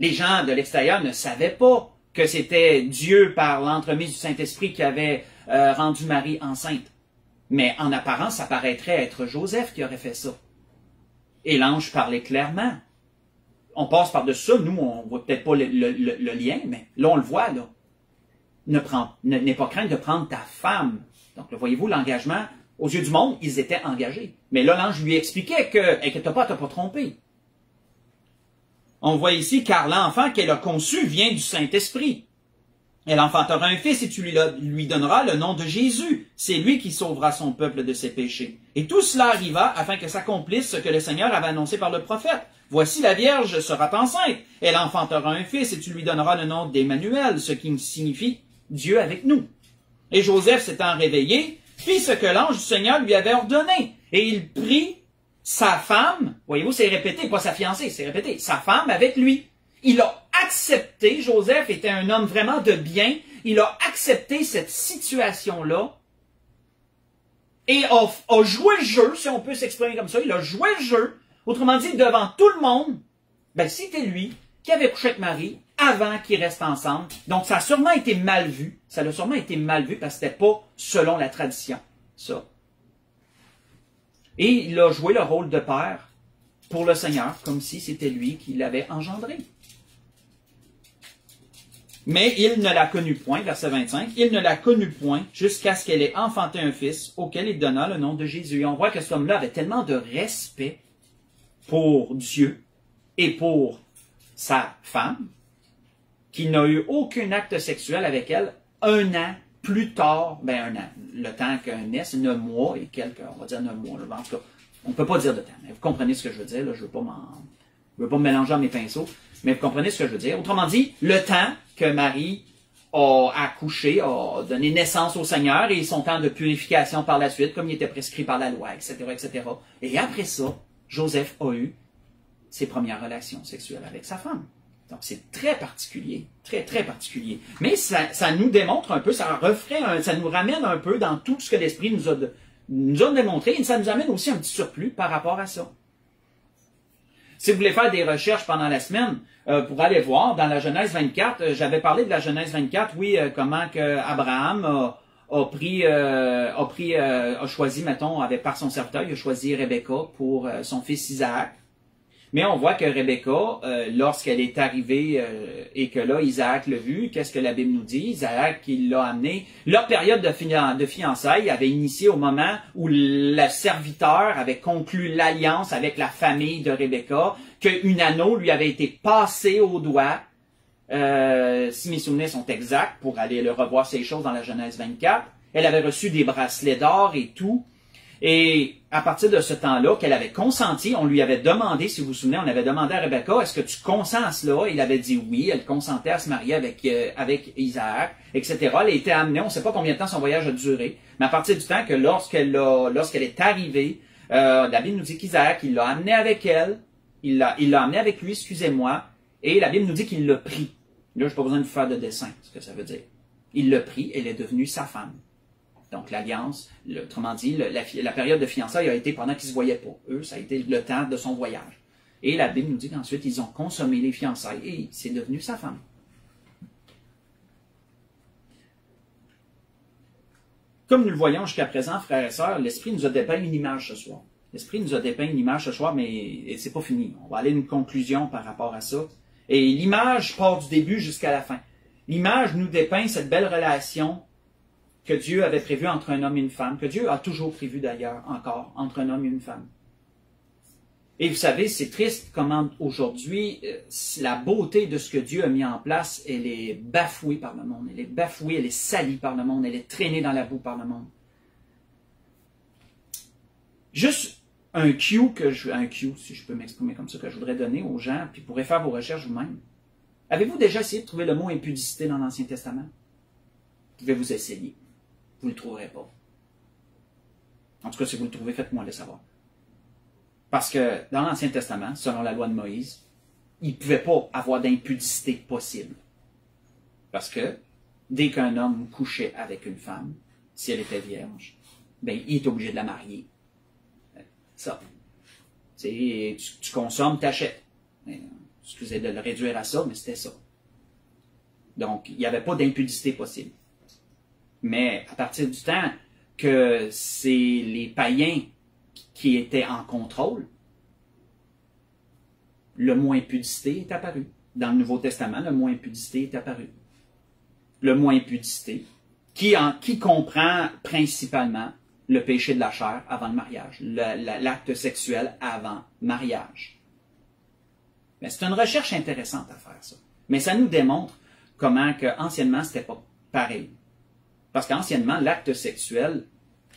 Les gens de l'extérieur ne savaient pas que c'était Dieu, par l'entremise du Saint-Esprit, qui avait rendu Marie enceinte. Mais en apparence, ça paraîtrait être Joseph qui aurait fait ça. Et l'ange parlait clairement. On passe par-dessus ça, nous, on voit peut-être pas le lien, mais là, on le voit, là. N'aie pas crainte de prendre ta femme. Donc, là, voyez-vous, l'engagement, aux yeux du monde, ils étaient engagés. Mais là, l'ange lui expliquait que, inquiète pas, t'as pas trompé. On voit ici, car l'enfant qu'elle a conçu vient du Saint-Esprit. Elle enfantera un fils et tu lui donneras le nom de Jésus. C'est lui qui sauvera son peuple de ses péchés. Et tout cela arriva afin que s'accomplisse ce que le Seigneur avait annoncé par le prophète. Voici la Vierge sera enceinte. Elle enfantera un fils et tu lui donneras le nom d'Emmanuel, ce qui signifie Dieu avec nous. Et Joseph s'étant réveillé, fit ce que l'ange du Seigneur lui avait ordonné. Et il prit sa femme, voyez-vous, c'est répété, pas sa fiancée, c'est répété, sa femme avec lui. Il a accepté, Joseph était un homme vraiment de bien, il a accepté cette situation-là et a joué le jeu, si on peut s'exprimer comme ça, il a joué le jeu, autrement dit, devant tout le monde, ben c'était lui qui avait couché avec Marie avant qu'ils restent ensemble. Donc ça a sûrement été mal vu, ça a sûrement été mal vu parce que c'était pas selon la tradition, ça. Et il a joué le rôle de père pour le Seigneur, comme si c'était lui qui l'avait engendré. Mais il ne la connut point, verset 25, il ne la connut point jusqu'à ce qu'elle ait enfanté un fils auquel il donna le nom de Jésus. Et on voit que cet homme-là avait tellement de respect pour Dieu et pour sa femme qu'il n'a eu aucun acte sexuel avec elle un an plus tard, un an, le temps qu'un naisse, 9 mois et quelques, on va dire 9 mois, là, en tout cas, on ne peut pas dire de temps, mais vous comprenez ce que je veux dire, là, je ne veux pas me mélanger à mes pinceaux, mais vous comprenez ce que je veux dire. Autrement dit, le temps que Marie a accouché, a donné naissance au Seigneur et son temps de purification par la suite, comme il était prescrit par la loi, etc., etc. Et après ça, Joseph a eu ses premières relations sexuelles avec sa femme. Donc, c'est très particulier, très, très particulier. Mais ça nous démontre un peu, ça nous ramène un peu dans tout ce que l'Esprit nous a démontré, et ça nous amène aussi un petit surplus par rapport à ça. Si vous voulez faire des recherches pendant la semaine, pour aller voir, dans la Genèse 24, j'avais parlé de la Genèse 24, oui, comment que Abraham a choisi, mettons, par son serviteur, il a choisi Rebecca pour son fils Isaac. Mais on voit que Rebecca, lorsqu'elle est arrivée et que là, Isaac l'a vu, qu'est-ce que la Bible nous dit? Isaac, il l'a amené. Leur période de fiançailles avait initié au moment où le serviteur avait conclu l'alliance avec la famille de Rebecca, qu'une anneau lui avait été passée au doigt. Si mes souvenirs sont exacts, pour aller le revoir ces choses dans la Genèse 24, elle avait reçu des bracelets d'or et tout. Et à partir de ce temps-là, qu'elle avait consenti, on lui avait demandé, si vous vous souvenez, on avait demandé à Rebecca, est-ce que tu consens à cela? Il avait dit oui, elle consentait à se marier avec Isaac, etc. Elle a été amenée, on ne sait pas combien de temps son voyage a duré, mais à partir du temps que lorsqu'elle est arrivée, la Bible nous dit qu'Isaac, il l'a amenée avec elle, il l'a amenée avec lui, excusez-moi, et la Bible nous dit qu'il l'a pris. Là, je n'ai pas besoin de vous faire de dessin, ce que ça veut dire. Il l'a pris, elle est devenue sa femme. Donc, l'alliance, autrement dit, la période de fiançailles a été pendant qu'ils ne se voyaient pas. Eux, ça a été le temps de son voyage. Et la Bible nous dit qu'ensuite, ils ont consommé les fiançailles et c'est devenu sa femme. Comme nous le voyons jusqu'à présent, frères et sœurs, l'Esprit nous a dépeint une image ce soir. L'Esprit nous a dépeint une image ce soir, mais c'est pas fini. On va aller à une conclusion par rapport à ça. Et l'image part du début jusqu'à la fin. L'image nous dépeint cette belle relation que Dieu avait prévu entre un homme et une femme, que Dieu a toujours prévu d'ailleurs encore entre un homme et une femme. Et vous savez, c'est triste comment aujourd'hui, la beauté de ce que Dieu a mis en place, elle est bafouée par le monde, elle est bafouée, elle est salie par le monde, elle est traînée dans la boue par le monde. Juste un cue, si je peux m'exprimer comme ça, que je voudrais donner aux gens, puis pourrez faire vos recherches vous-même. Avez-vous déjà essayé de trouver le mot impudicité dans l'Ancien Testament? Vous pouvez vous essayer. Vous ne le trouverez pas. En tout cas, si vous le trouvez, faites-moi le savoir. Parce que dans l'Ancien Testament, selon la loi de Moïse, il ne pouvait pas avoir d'impudicité possible. Parce que dès qu'un homme couchait avec une femme, si elle était vierge, ben, il est obligé de la marier. Ça. Tu consommes, t'achètes. Excusez de le réduire à ça, mais c'était ça. Donc, il n'y avait pas d'impudicité possible. Mais à partir du temps que c'est les païens qui étaient en contrôle, le mot impudicité est apparu. Dans le Nouveau Testament, le mot impudicité est apparu. Le mot impudicité, qui comprend principalement le péché de la chair avant le mariage, l'acte sexuel avant mariage. Mais c'est une recherche intéressante à faire, ça. Mais ça nous démontre comment anciennement c'était pas pareil. Parce qu'anciennement, l'acte sexuel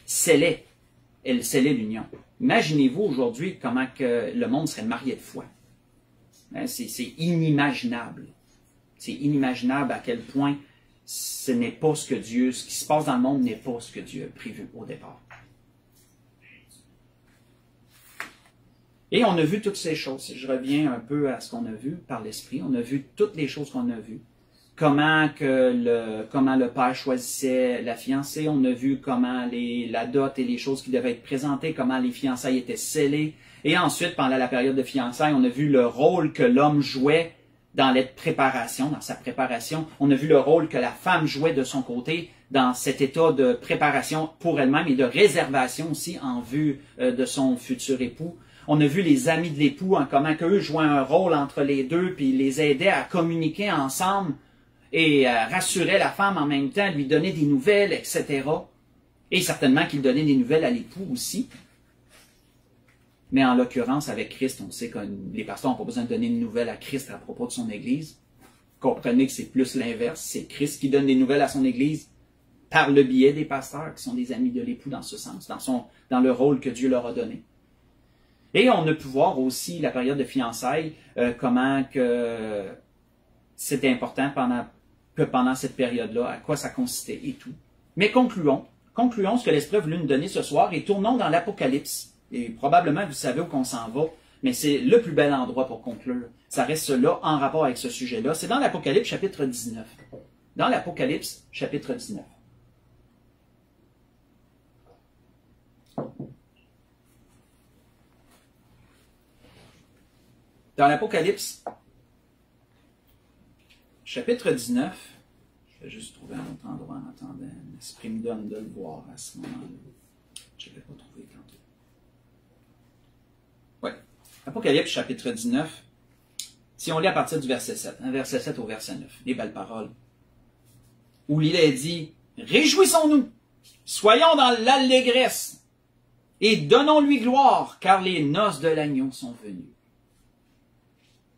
scellait l'union. Imaginez-vous aujourd'hui comment que le monde serait marié de foi. C'est inimaginable. C'est inimaginable à quel point ce n'est pas ce qui se passe dans le monde n'est pas ce que Dieu a prévu au départ. Et on a vu toutes ces choses. Si je reviens un peu à ce qu'on a vu par l'Esprit, on a vu toutes les choses qu'on a vues. Comment le père choisissait la fiancée, on a vu comment la dot et les choses qui devaient être présentées, comment les fiançailles étaient scellées. Et ensuite, pendant la période de fiançailles, on a vu le rôle que l'homme jouait dans sa préparation. On a vu le rôle que la femme jouait de son côté dans cet état de préparation pour elle-même et de réservation aussi en vue de son futur époux. On a vu les amis de l'époux, en comment qu'eux jouaient un rôle entre les deux, puis les aidaient à communiquer ensemble et rassuraient la femme en même temps, lui donner des nouvelles, etc. Et certainement qu'ils donnaient des nouvelles à l'époux aussi. Mais en l'occurrence, avec Christ, on sait que les pasteurs n'ont pas besoin de donner une nouvelle à Christ à propos de son Église. Comprenez que c'est plus l'inverse. C'est Christ qui donne des nouvelles à son Église par le biais des pasteurs, qui sont des amis de l'époux dans ce sens, dans le rôle que Dieu leur a donné. Et on a pu voir aussi la période de fiançailles, comment que c'était important pendant cette période-là, à quoi ça consistait et tout. Mais concluons ce que l'Esprit a voulu nous donner ce soir et tournons dans l'Apocalypse. Et probablement, vous savez où qu'on s'en va, mais c'est le plus bel endroit pour conclure. Ça reste là en rapport avec ce sujet-là. C'est dans l'Apocalypse chapitre 19. Dans l'Apocalypse chapitre 19. Dans l'Apocalypse chapitre 19, je vais juste trouver un autre endroit en attendant. L'Esprit me donne de le voir à ce moment-là. Je ne l'ai pas trouvé tantôt. Oui. Apocalypse chapitre 19. Si on lit à partir du verset 7, verset 7 au verset 9, les belles paroles, où il est dit, « Réjouissons-nous, soyons dans l'allégresse, et donnons-lui gloire, car les noces de l'agneau sont venues.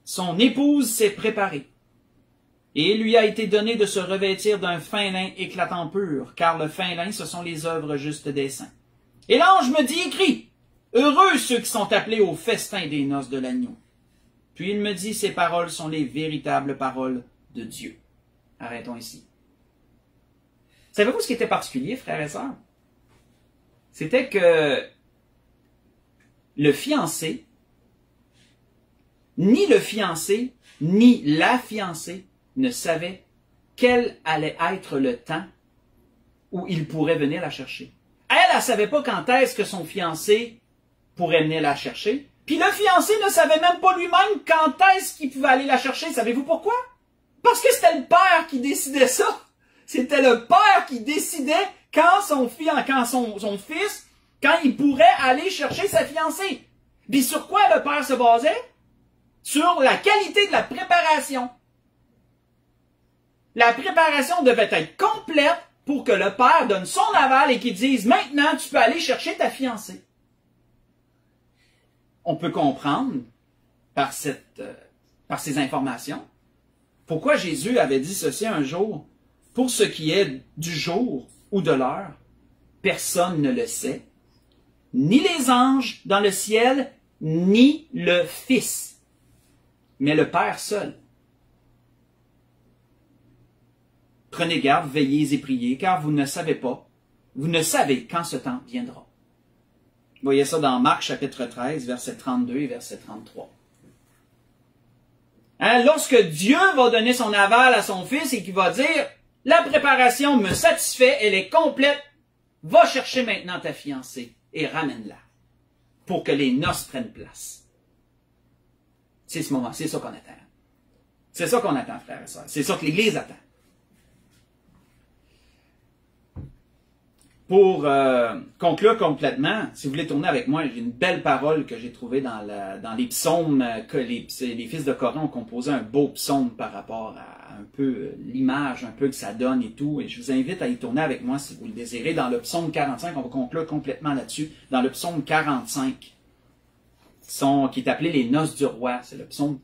Son épouse s'est préparée, et il lui a été donné de se revêtir d'un fin lin éclatant pur, car le fin lin, ce sont les œuvres justes des saints. Et l'ange me dit, écrit, heureux ceux qui sont appelés au festin des noces de l'agneau. Puis il me dit, ces paroles sont les véritables paroles de Dieu. Arrêtons ici. Savez-vous ce qui était particulier, frères et sœurs? C'était que le fiancé, ni le fiancé, ni la fiancée ne savaient quel allait être le temps où il pourrait venir la chercher. Elle ne savait pas quand est-ce que son fiancé pourrait venir la chercher. Puis le fiancé ne savait même pas lui-même quand est-ce qu'il pouvait aller la chercher. Savez-vous pourquoi? Parce que c'était le père qui décidait ça. C'était le père qui décidait quand son fils, quand il pourrait aller chercher sa fiancée. Puis sur quoi le père se basait? Sur la qualité de la préparation. La préparation devait être complète pour que le père donne son aval et qu'il dise « Maintenant, tu peux aller chercher ta fiancée. » On peut comprendre par ces informations pourquoi Jésus avait dit ceci un jour. Pour ce qui est du jour ou de l'heure, personne ne le sait, ni les anges dans le ciel, ni le Fils, mais le Père seul. Prenez garde, veillez et priez, car vous ne savez quand ce temps viendra. Vous voyez ça dans Marc chapitre 13, verset 32 et verset 33. Lorsque Dieu va donner son aval à son Fils et qu'il va dire « La préparation me satisfait, elle est complète, va chercher maintenant ta fiancée et ramène-la pour que les noces prennent place. » C'est ce moment, c'est ça qu'on attend. C'est ça qu'on attend, frères et sœurs. C'est ça que l'Église attend. Pour conclure complètement, si vous voulez tourner avec moi, j'ai une belle parole que j'ai trouvée dans les psaumes que les fils de Coran ont composé, un beau psaume par rapport à un peu l'image, un peu que ça donne et tout. Et je vous invite à y tourner avec moi si vous le désirez. Dans le psaume 45, on va conclure complètement là-dessus. Dans le psaume 45, qui est appelé les noces du roi. C'est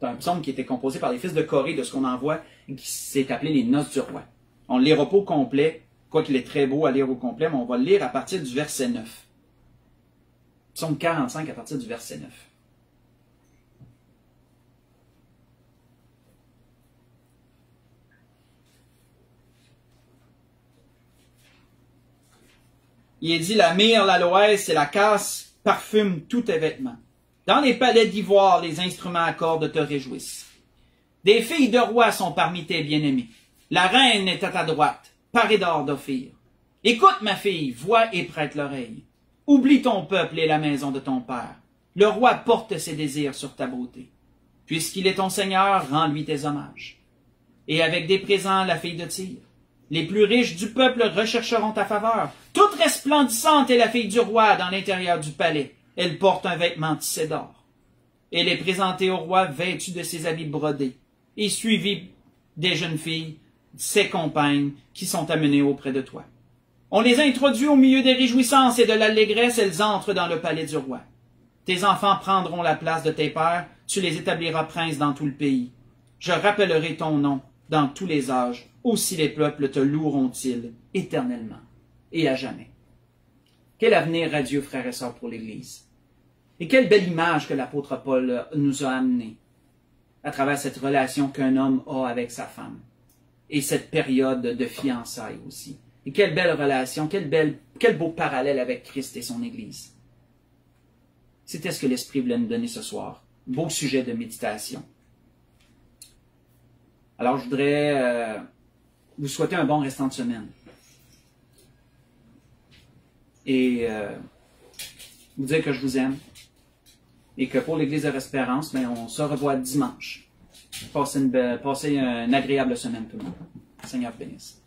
un psaume qui était composé par les fils de Corée, de ce qu'on en voit, qui s'est appelé les noces du roi. On le lira pas au complet. Quoiqu'il est très beau à lire au complet, mais on va le lire à partir du verset 9. Psaume 45 à partir du verset 9. Il est dit, la myrrhe, l'aloès et la casse parfument tous tes vêtements. Dans les palais d'ivoire, les instruments à cordes te réjouissent. Des filles de rois sont parmi tes bien-aimés. La reine est à ta droite. Parée d'or d'Ophir. Écoute, ma fille, vois et prête l'oreille. Oublie ton peuple et la maison de ton père. Le roi porte ses désirs sur ta beauté. Puisqu'il est ton Seigneur, rends-lui tes hommages. Et avec des présents, la fille de Tyr. Les plus riches du peuple rechercheront ta faveur. Toute resplendissante est la fille du roi dans l'intérieur du palais. Elle porte un vêtement tissé d'or. Elle est présentée au roi vêtue de ses habits brodés et suivie des jeunes filles, ses compagnes, qui sont amenées auprès de toi. On les introduit au milieu des réjouissances et de l'allégresse, elles entrent dans le palais du roi. Tes enfants prendront la place de tes pères, tu les établiras princes dans tout le pays. Je rappellerai ton nom dans tous les âges, aussi les peuples te loueront-ils éternellement et à jamais. Quel avenir à Dieu, frères et sœurs, pour l'Église. Et quelle belle image que l'apôtre Paul nous a amenée à travers cette relation qu'un homme a avec sa femme et cette période de fiançailles aussi. Et quelle belle relation, quel beau parallèle avec Christ et son Église. C'était ce que l'Esprit voulait nous donner ce soir. Beau sujet de méditation. Alors, je voudrais vous souhaiter un bon restant de semaine. Et vous dire que je vous aime. Et que pour l'Église de l'Espérance, on se revoit dimanche. Passez une agréable semaine tout le monde. Seigneur bénisse.